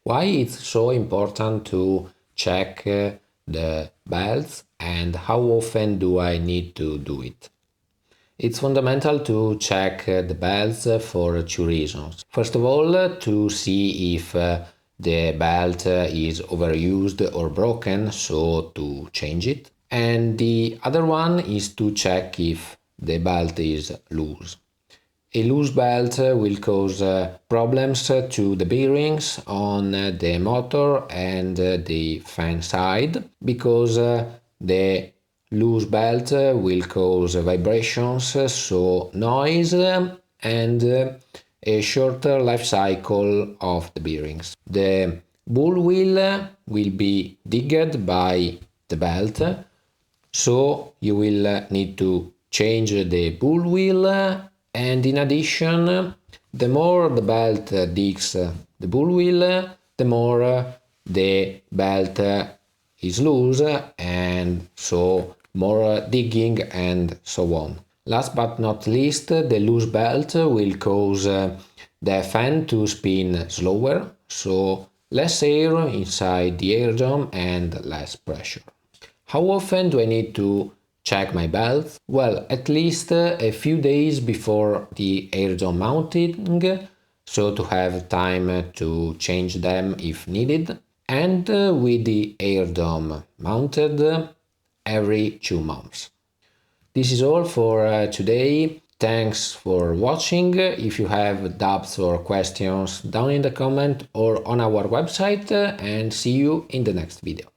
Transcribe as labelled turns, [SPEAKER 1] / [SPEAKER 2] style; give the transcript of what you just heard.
[SPEAKER 1] Why it's so important to check the belts and how often do I need to do it? It's fundamental to check the belts for two reasons. First of all, to see if the belt is overused or broken, so to change it. And the other one is to check if the belt is loose. A loose belt will cause problems to the bearings on the motor and the fan side, because the loose belt will cause vibrations, so noise, and a shorter life cycle of the bearings. The bullwheel will be digged by the belt, so you will need to change the bullwheel, and in addition, the more the belt digs the bullwheel, the more the belt is loose, and so more digging and so on. Last but not least, the loose belt will cause the fan to spin slower, so less air inside the air drum and less pressure. How often do I need to check my belts? Well, at least a few days before the air drum mounting, so to have time to change them if needed, and with the air drum mounted every 2 months. This is all for today. Thanks for watching. If you have doubts or questions, down in the comment or on our website, and see you in the next video.